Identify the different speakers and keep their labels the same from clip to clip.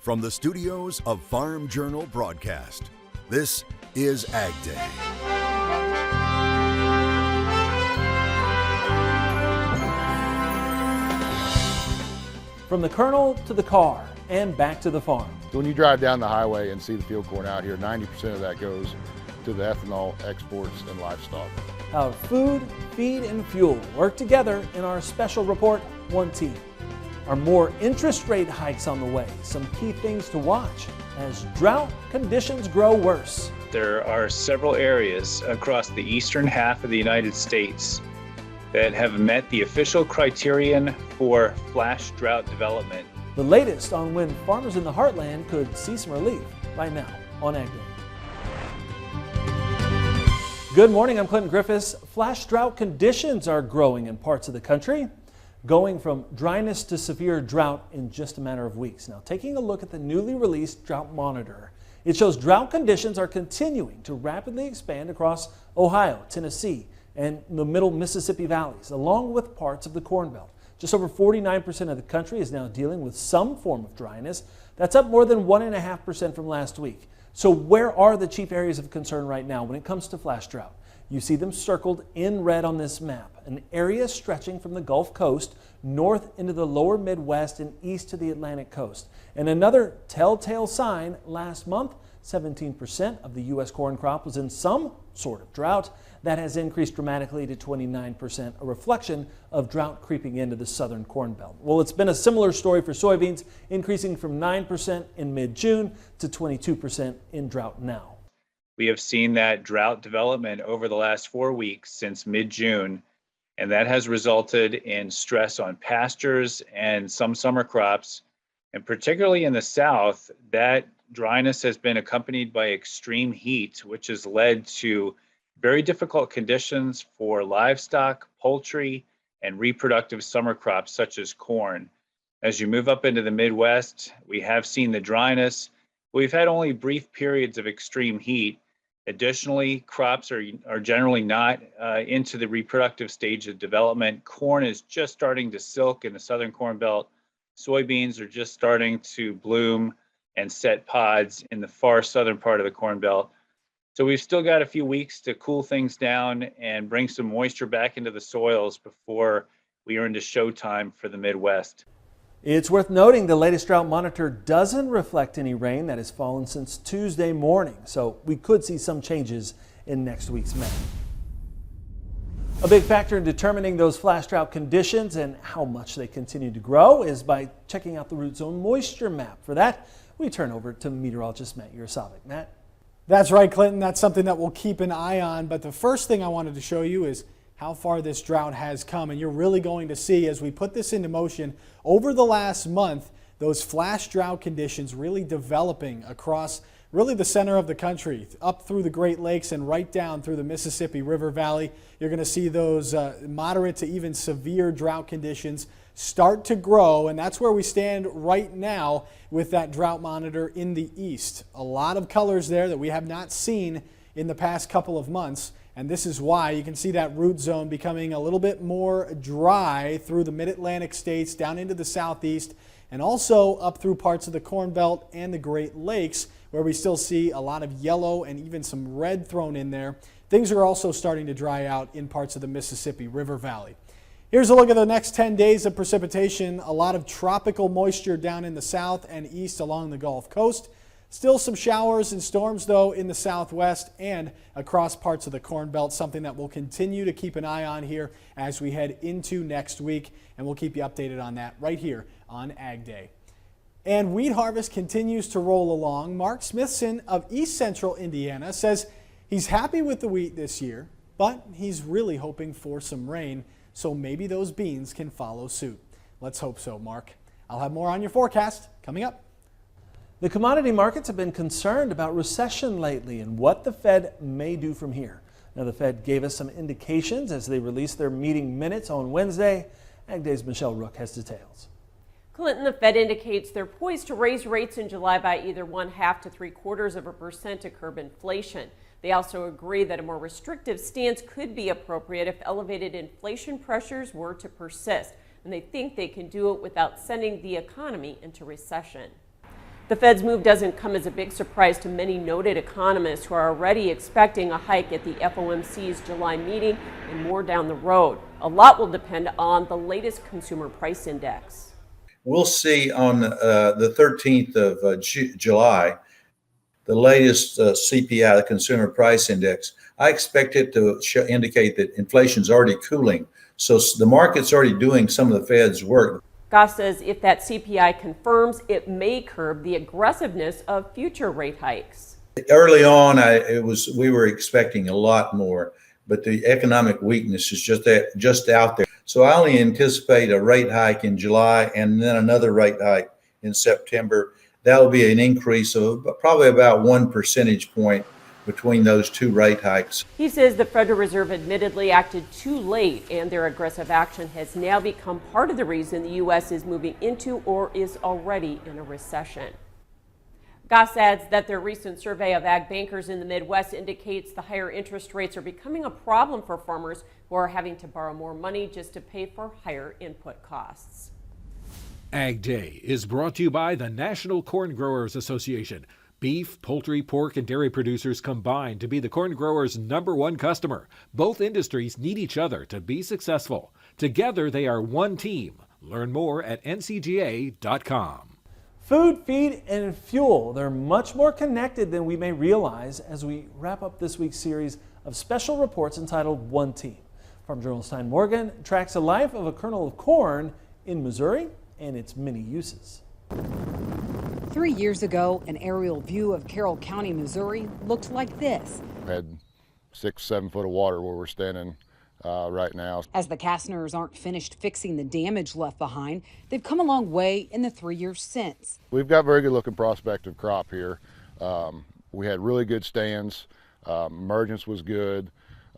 Speaker 1: From the studios of Farm Journal Broadcast, this is AgDay.
Speaker 2: From the kernel to the car and back to the farm.
Speaker 3: When you drive down the highway and see the field corn out here, 90% of that goes to the ethanol exports and livestock.
Speaker 2: How food, feed, and fuel work together in our special report, One Team. Are more interest rate hikes on the way? Some key things to watch as drought conditions grow worse.
Speaker 4: There are several areas across the eastern half of the United States that have met the official criterion for flash drought development.
Speaker 2: The latest on when farmers in the heartland could see some relief right now on AgDay. Good morning, I'm Clinton Griffiths. Flash drought conditions are growing in parts of the country, going from dryness to severe drought in just a matter of weeks. Now, taking a look at the newly released drought monitor, it shows drought conditions are continuing to rapidly expand across Ohio, Tennessee, and the middle Mississippi valleys, along with parts of the Corn Belt. Just over 49% of the country is now dealing with some form of dryness. That's up more than 1.5% from last week. So where are the chief areas of concern right now when it comes to flash drought? You see them circled in red on this map, an area stretching from the Gulf Coast north into the lower Midwest and east to the Atlantic coast. And another telltale sign, last month, 17% of the U.S. corn crop was in some sort of drought. That has increased dramatically to 29%, a reflection of drought creeping into the southern corn belt. Well, it's been a similar story for soybeans, increasing from 9% in mid-June to 22% in drought now.
Speaker 4: We have seen that drought development over the last 4 weeks since mid-June, and that has resulted in stress on pastures and some summer crops. And particularly in the south, that dryness has been accompanied by extreme heat, which has led to very difficult conditions for livestock, poultry, and reproductive summer crops such as corn. As you move up into the Midwest, we have seen the dryness. We've had only brief periods of extreme heat. Additionally, crops are generally not into the reproductive stage of development. Corn is just starting to silk in the southern corn belt. Soybeans are just starting to bloom and set pods in the far southern part of the corn belt. So we've still got a few weeks to cool things down and bring some moisture back into the soils before we are into showtime for the Midwest.
Speaker 2: It's worth noting the latest drought monitor doesn't reflect any rain that has fallen since Tuesday morning, so we could see some changes in next week's map. A big factor in determining those flash drought conditions and how much they continue to grow is by checking out the root zone moisture map. For that, we turn over to meteorologist Matt Yurosavik. Matt?
Speaker 5: That's right, Clinton. That's something that we'll keep an eye on. But the first thing I wanted to show you is how far this drought has come. And you're really going to see as we put this into motion over the last month, those flash drought conditions really developing across really the center of the country, up through the Great Lakes and right down through the Mississippi River Valley. You're going to see those moderate to even severe drought conditions start to grow, and that's where we stand right now with that drought monitor in the east. A lot of colors there that we have not seen in the past couple of months, and this is why you can see that root zone becoming a little bit more dry through the mid-Atlantic states down into the southeast and also up through parts of the Corn Belt and the Great Lakes, where we still see a lot of yellow and even some red thrown in there. Things are also starting to dry out in parts of the Mississippi River Valley. Here's a look at the next 10 days of precipitation. A lot of tropical moisture down in the south and east along the Gulf Coast. Still some showers and storms, though, in the southwest and across parts of the Corn Belt, something that we'll continue to keep an eye on here as we head into next week, and we'll keep you updated on that right here on AgDay. And wheat harvest continues to roll along. Mark Smithson of East Central Indiana says he's happy with the wheat this year, but he's really hoping for some rain, so maybe those beans can follow suit. Let's hope so, Mark. I'll have more on your forecast coming up.
Speaker 2: The commodity markets have been concerned about recession lately and what the Fed may do from here. Now, the Fed gave us some indications as they released their meeting minutes on Wednesday. AgDay's Michelle Rook has details.
Speaker 6: Clinton, the Fed indicates they're poised to raise rates in July by either 0.5 to 0.75% to curb inflation. They also agree that a more restrictive stance could be appropriate if elevated inflation pressures were to persist, and they think they can do it without sending the economy into recession. The Fed's move doesn't come as a big surprise to many noted economists who are already expecting a hike at the FOMC's July meeting and more down the road. A lot will depend on the latest consumer price index.
Speaker 7: We'll see on the 13th of July, the latest CPI, the Consumer Price Index. I expect it to indicate that inflation's already cooling. So the market's already doing some of the Fed's work.
Speaker 6: Goss says if that CPI confirms, it may curb the aggressiveness of future rate hikes.
Speaker 7: Early on, we were expecting a lot more, but the economic weakness is just out there. So I only anticipate a rate hike in July and then another rate hike in September. That will be an increase of probably about 1 percentage point between those two rate hikes.
Speaker 6: He says the Federal Reserve admittedly acted too late, and their aggressive action has now become part of the reason the U.S. is moving into or is already in a recession. Goss adds that their recent survey of ag bankers in the Midwest indicates the higher interest rates are becoming a problem for farmers who are having to borrow more money just to pay for higher input costs.
Speaker 8: Ag Day is brought to you by the National Corn Growers Association. Beef, poultry, pork, and dairy producers combine to be the corn growers' #1 customer. Both industries need each other to be successful. Together, they are one team. Learn more at ncga.com.
Speaker 2: Food, feed, and fuel. They're much more connected than we may realize as we wrap up this week's series of special reports entitled One Team. Farm Journal's Tyne Morgan tracks the life of a kernel of corn in Missouri and its many uses.
Speaker 9: 3 years ago, an aerial view of Carroll County, Missouri looked like this.
Speaker 3: We had 6-7 foot of water where we're standing right now.
Speaker 9: As the Kastners aren't finished fixing the damage left behind, they've come a long way in the 3 years since.
Speaker 3: We've got very good looking prospective crop here. We had really good stands. Emergence was good.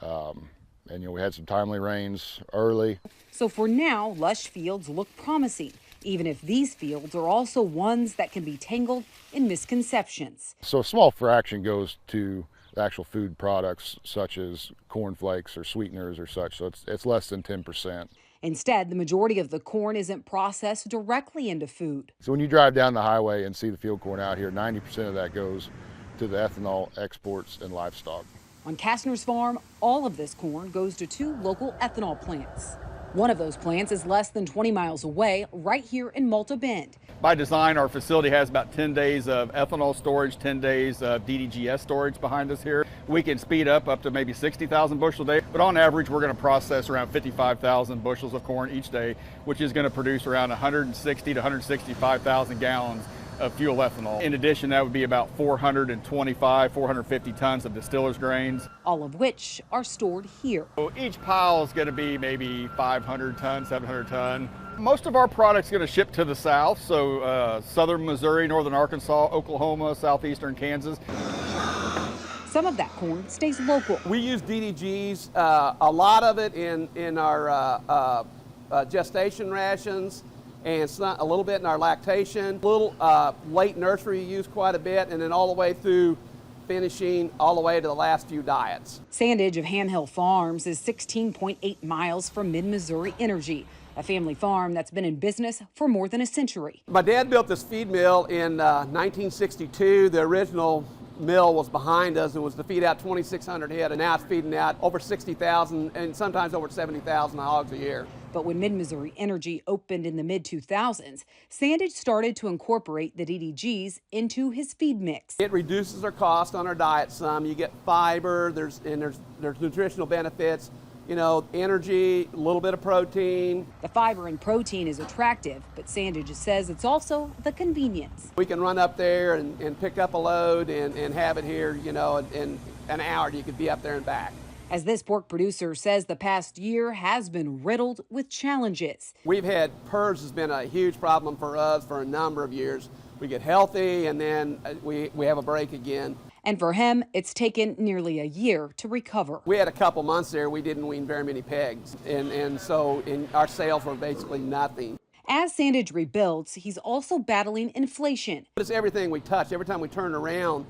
Speaker 3: And we had some timely rains early.
Speaker 9: So for now, lush fields look promising, even if these fields are also ones that can be tangled in misconceptions.
Speaker 3: So a small fraction goes to actual food products such as corn flakes or sweeteners or such, so it's less than 10%.
Speaker 9: Instead, the majority of the corn isn't processed directly into food.
Speaker 3: So when you drive down the highway and see the field corn out here, 90% of that goes to the ethanol exports and livestock.
Speaker 9: On Kastner's farm, all of this corn goes to 2 local ethanol plants. One of those plants is less than 20 miles away, right here in Malta Bend.
Speaker 10: By design, our facility has about 10 days of ethanol storage, 10 days of DDGS storage behind us here. We can speed up to maybe 60,000 bushels a day, but on average, we're going to process around 55,000 bushels of corn each day, which is going to produce around 160 to 165,000 gallons of fuel ethanol. In addition, that would be about 450 tons of distiller's grains.
Speaker 9: All of which are stored here.
Speaker 10: So each pile is going to be maybe 500 tons, 700 ton. Most of our product's going to ship to the south, so southern Missouri, northern Arkansas, Oklahoma, southeastern Kansas.
Speaker 9: Some of that corn stays local.
Speaker 11: We use DDGs, a lot of it in our gestation rations, and a little bit in our lactation. Little late nursery we use quite a bit, and then all the way through finishing all the way to the last few diets.
Speaker 9: Sandage of Ham Hill Farms is 16.8 miles from Mid-Missouri Energy, a family farm that's been in business for more than a century.
Speaker 11: My dad built this feed mill in 1962. The original mill was behind us and was to feed out 2,600 head, and now it's feeding out over 60,000 and sometimes over 70,000 hogs a year.
Speaker 9: But when Mid-Missouri Energy opened in the mid-2000s, Sandage started to incorporate the DDGs into his feed mix.
Speaker 11: It reduces our cost on our diet some. You get fiber, there's nutritional benefits, energy, a little bit of protein.
Speaker 9: The fiber and protein is attractive, but Sandage says it's also the convenience.
Speaker 11: We can run up there and pick up a load and have it here, in an hour. You could be up there and back.
Speaker 9: As this pork producer says, the past year has been riddled with challenges.
Speaker 11: We've had PRRS has been a huge problem for us for a number of years. We get healthy and then we have a break again.
Speaker 9: And for him, it's taken nearly a year to recover.
Speaker 11: We had a couple months there, we didn't wean very many pigs. And so our sales were basically nothing.
Speaker 9: As Sandage rebuilds, he's also battling inflation.
Speaker 11: It's everything we touch. Every time we turn around,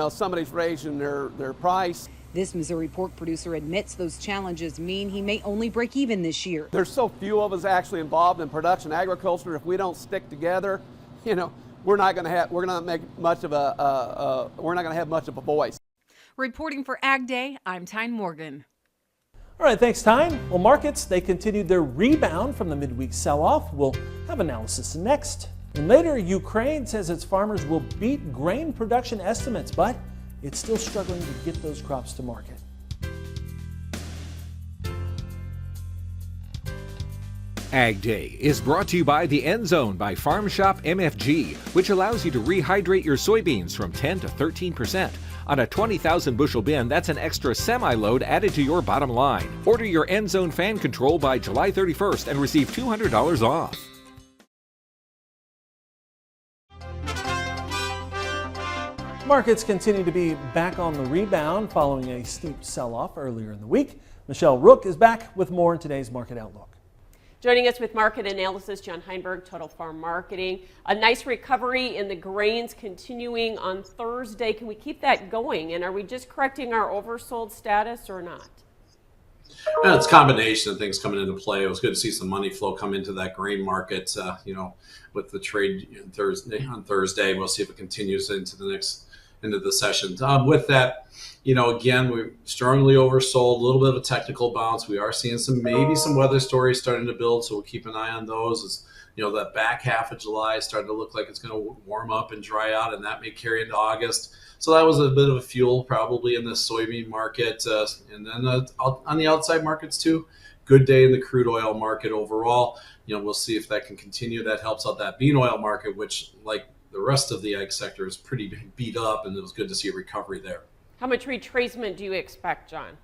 Speaker 11: somebody's raising their price.
Speaker 9: This Missouri pork producer admits those challenges mean he may only break even this year.
Speaker 11: There's so few of us actually involved in production agriculture. If we don't stick together, we're not going to have much of a voice.
Speaker 9: Reporting for Ag Day, I'm Tyne Morgan.
Speaker 2: All right, thanks, Tyne. Well, markets, they continued their rebound from the midweek sell-off. We'll have analysis next. And later, Ukraine says its farmers will beat grain production estimates, but it's still struggling to get those crops to market.
Speaker 8: Ag Day is brought to you by the End Zone by Farm Shop MFG, which allows you to rehydrate your soybeans from 10 to 13%. On a 20,000 bushel bin, that's an extra semi-load added to your bottom line. Order your End Zone fan control by July 31st and receive $200 off.
Speaker 2: Markets continue to be back on the rebound following a steep sell-off earlier in the week. Michelle Rook is back with more in today's Market Outlook.
Speaker 6: Joining us with market analysis, John Heinberg, Total Farm Marketing. A nice recovery in the grains continuing on Thursday. Can we keep that going? And are we just correcting our oversold status or not?
Speaker 12: It's a combination of things coming into play. It was good to see some money flow come into that grain market, with the trade on Thursday. We'll see if it continues into the session. With that, again, we're strongly oversold, a little bit of a technical bounce. We are seeing maybe some weather stories starting to build, so we'll keep an eye on those. As that back half of July is starting to look like it's going to warm up and dry out, and that may carry into August. So that was a bit of a fuel probably in the soybean market. And then on the outside markets too, good day in the crude oil market overall. We'll see if that can continue. That helps out that bean oil market, which, like the rest of the ag sector, is pretty beat up, and it was good to see a recovery there.
Speaker 6: How much retracement do you expect, John?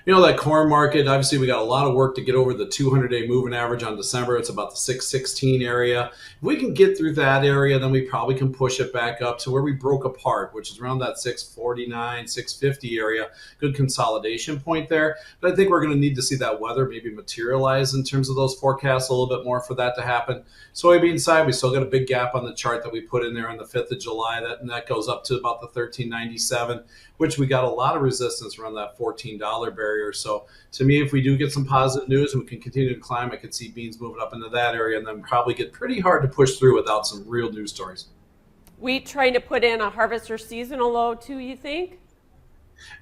Speaker 12: That corn market, obviously we got a lot of work to get over the 200-day moving average on December. It's about the 616 area. If we can get through that area, then we probably can push it back up to where we broke apart, which is around that 649, 650 area. Good consolidation point there. But I think we're going to need to see that weather maybe materialize in terms of those forecasts a little bit more for that to happen. Soybean side, we still got a big gap on the chart that we put in there on the 5th of July. That goes up to about the 1397, which we got a lot of resistance around that $14 barrier. So to me, if we do get some positive news and we can continue to climb, I could see beans moving up into that area and then probably get pretty hard to push through without some real news stories.
Speaker 6: Wheat trying to put in a harvest or seasonal low too, you think?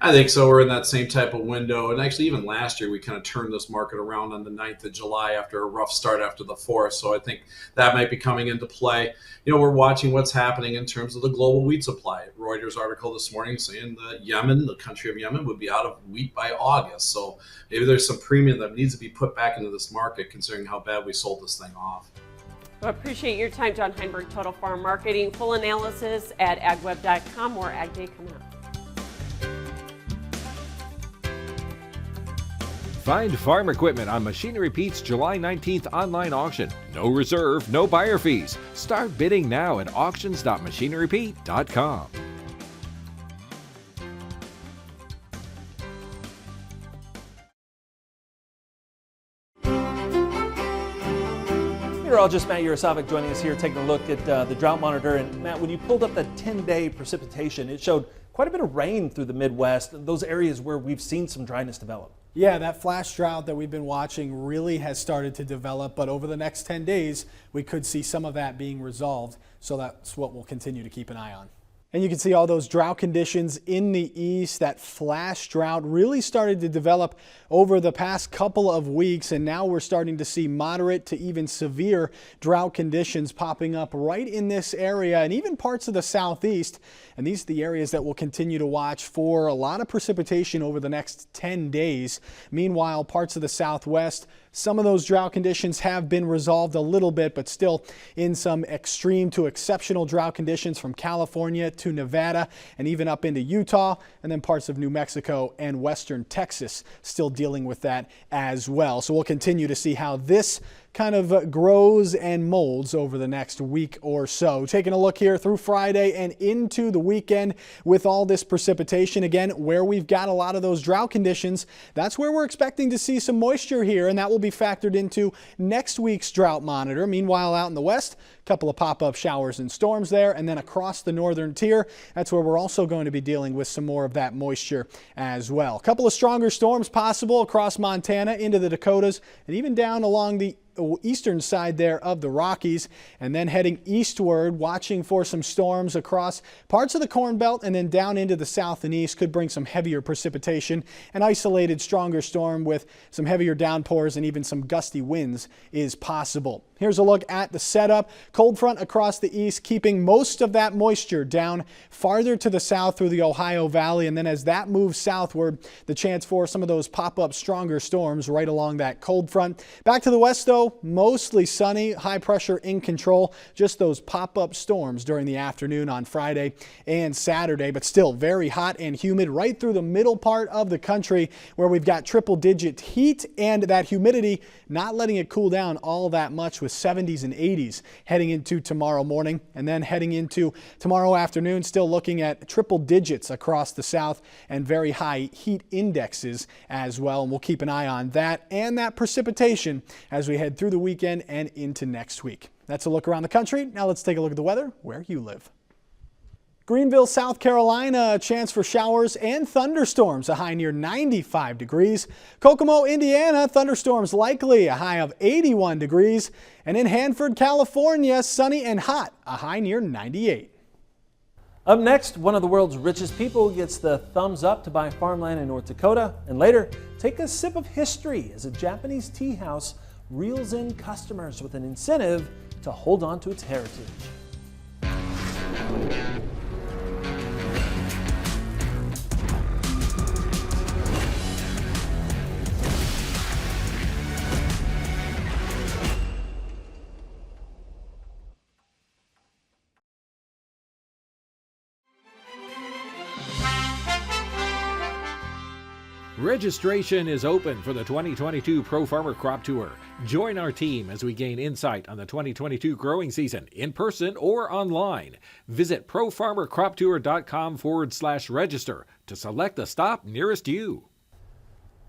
Speaker 12: I think so. We're in that same type of window. And actually, even last year, we kind of turned this market around on the 9th of July after a rough start after the 4th. So I think that might be coming into play. We're watching what's happening in terms of the global wheat supply. Reuters article this morning saying that Yemen, the country of Yemen, would be out of wheat by August. So maybe there's some premium that needs to be put back into this market considering how bad we sold this thing off.
Speaker 6: Well, I appreciate your time, John Heinberg, Total Farm Marketing. Full analysis at agweb.com. More Ag Day coming up.
Speaker 8: Find farm equipment on Machinery Pete's July 19th online auction. No reserve, no buyer fees. Start bidding now at auctions.machinerypete.com.
Speaker 2: Meteorologist Matt Yurosavik joining us here, taking a look at the drought monitor. And Matt, when you pulled up the 10-day precipitation, it showed quite a bit of rain through the Midwest, those areas where we've seen some dryness develop.
Speaker 5: Yeah, that flash drought that we've been watching really has started to develop, but over the next 10 days, we could see some of that being resolved. So that's what we'll continue to keep an eye on. And you can see all those drought conditions in the east. That flash drought really started to develop over the past couple of weeks, and now we're starting to see moderate to even severe drought conditions popping up right in this area and even parts of the southeast. And these are the areas that we'll continue to watch for a lot of precipitation over the next 10 days. Meanwhile, parts of the southwest, some of those drought conditions have been resolved a little bit, but still in some extreme to exceptional drought conditions from California to Nevada and even up into Utah, and then parts of New Mexico and western Texas still dealing with that as well. So we'll continue to see how this kind of grows and molds over the next week or so. Taking a look here through Friday and into the weekend with all this precipitation. Again, where we've got a lot of those drought conditions, that's where we're expecting to see some moisture here, and that will be factored into next week's drought monitor. Meanwhile, out in the west, a couple of pop-up showers and storms there, and then across the northern tier, that's where we're also going to be dealing with some more of that moisture as well. A couple of stronger storms possible across Montana into the Dakotas and even down along the eastern side there of the Rockies, and then heading eastward, watching for some storms across parts of the Corn Belt and then down into the south and east. Could bring some heavier precipitation. An isolated stronger storm with some heavier downpours and even some gusty winds is possible. Here's a look at the setup. Cold front across the east, keeping most of that moisture down farther to the south through the Ohio Valley. And then as that moves southward, the chance for some of those pop-up stronger storms right along that cold front. Back to the west, though, mostly sunny, high pressure in control. Just those pop-up storms during the afternoon on Friday and Saturday, but still very hot and humid right through the middle part of the country, where we've got triple-digit heat and that humidity not letting it cool down all that much, with 70s and 80s heading into tomorrow morning. And then heading into tomorrow afternoon, still looking at triple digits across the south and very high heat indexes as well. And we'll keep an eye on that and that precipitation as we head through the weekend and into next week. That's a look around the country. Now let's take a look at the weather where you live. Greenville, South Carolina, a chance for showers and thunderstorms, a high near 95 degrees. Kokomo, Indiana, thunderstorms likely, a high of 81 degrees. And in Hanford, California, sunny and hot, a high near 98.
Speaker 2: Up next, one of the world's richest people gets the thumbs up to buy farmland in North Dakota. And later, take a sip of history as a Japanese tea house reels in customers with an incentive to hold on to its heritage.
Speaker 8: Registration is open for the 2022 Pro Farmer Crop Tour. Join our team as we gain insight on the 2022 growing season in person or online. Visit profarmercroptour.com/register to select the stop nearest you.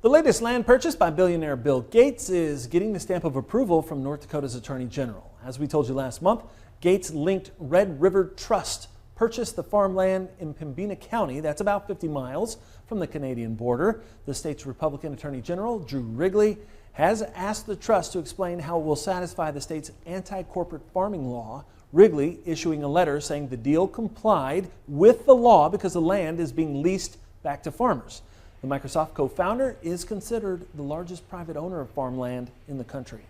Speaker 2: The latest land purchase by billionaire Bill Gates is getting the stamp of approval from North Dakota's Attorney General. As we told you last month, Gates-linked Red River Trust purchased the farmland in Pembina County. That's about 50 miles from the Canadian border. The state's Republican Attorney General, Drew Wrigley, has asked the trust to explain how it will satisfy the state's anti-corporate farming law. Wrigley issuing a letter saying the deal complied with the law because the land is being leased back to farmers. The Microsoft co-founder is considered the largest private owner of farmland in the country.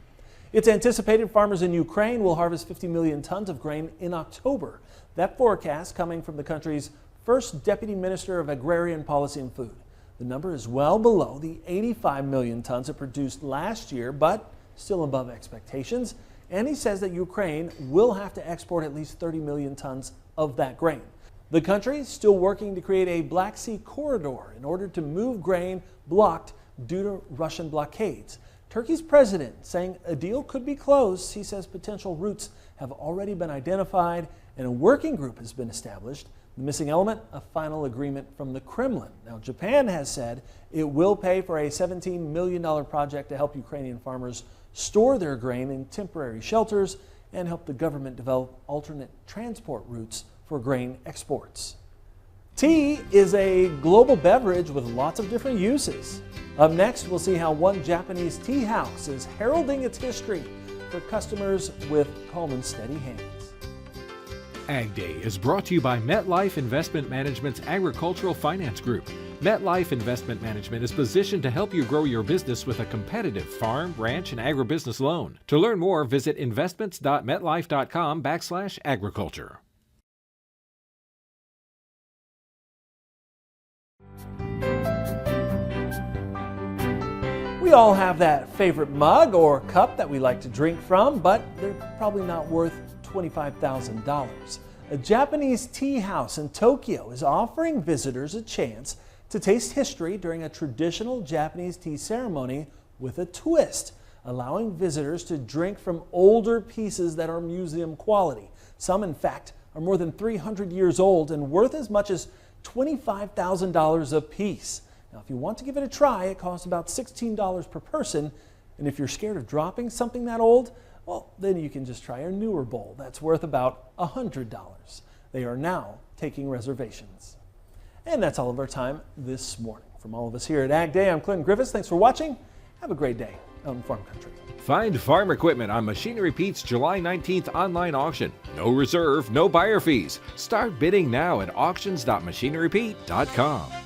Speaker 2: It's anticipated farmers in Ukraine will harvest 50 million tons of grain in October. That forecast coming from the country's first Deputy Minister of Agrarian Policy and Food. The number is well below the 85 million tons it produced last year, but still above expectations. And he says that Ukraine will have to export at least 30 million tons of that grain. The country is still working to create a Black Sea corridor in order to move grain blocked due to Russian blockades. Turkey's president saying a deal could be close. He says potential routes have already been identified and a working group has been established. The missing element, a final agreement from the Kremlin. Now, Japan has said it will pay for a $17 million project to help Ukrainian farmers store their grain in temporary shelters and help the government develop alternate transport routes for grain exports. Tea is a global beverage with lots of different uses. Up next, we'll see how one Japanese tea house is heralding its history for customers with calm and steady hands.
Speaker 8: AgDay is brought to you by MetLife Investment Management's Agricultural Finance Group. MetLife Investment Management is positioned to help you grow your business with a competitive farm, ranch, and agribusiness loan. To learn more, visit investments.metlife.com/agriculture.
Speaker 2: We all have that favorite mug or cup that we like to drink from, but they're probably not worth $25,000. A Japanese tea house in Tokyo is offering visitors a chance to taste history during a traditional Japanese tea ceremony with a twist, allowing visitors to drink from older pieces that are museum quality. Some, in fact, are more than 300 years old and worth as much as $25,000 a piece. Now, if you want to give it a try, it costs about $16 per person. And if you're scared of dropping something that old, well, then you can just try a newer bowl that's worth about $100. They are now taking reservations. And that's all of our time this morning. From all of us here at AgDay, I'm Clinton Griffiths. Thanks for watching. Have a great day. out in farm country.
Speaker 8: Find farm equipment on Machinery Pete's July 19th online auction. No reserve, no buyer fees. Start bidding now at auctions.machinerypete.com.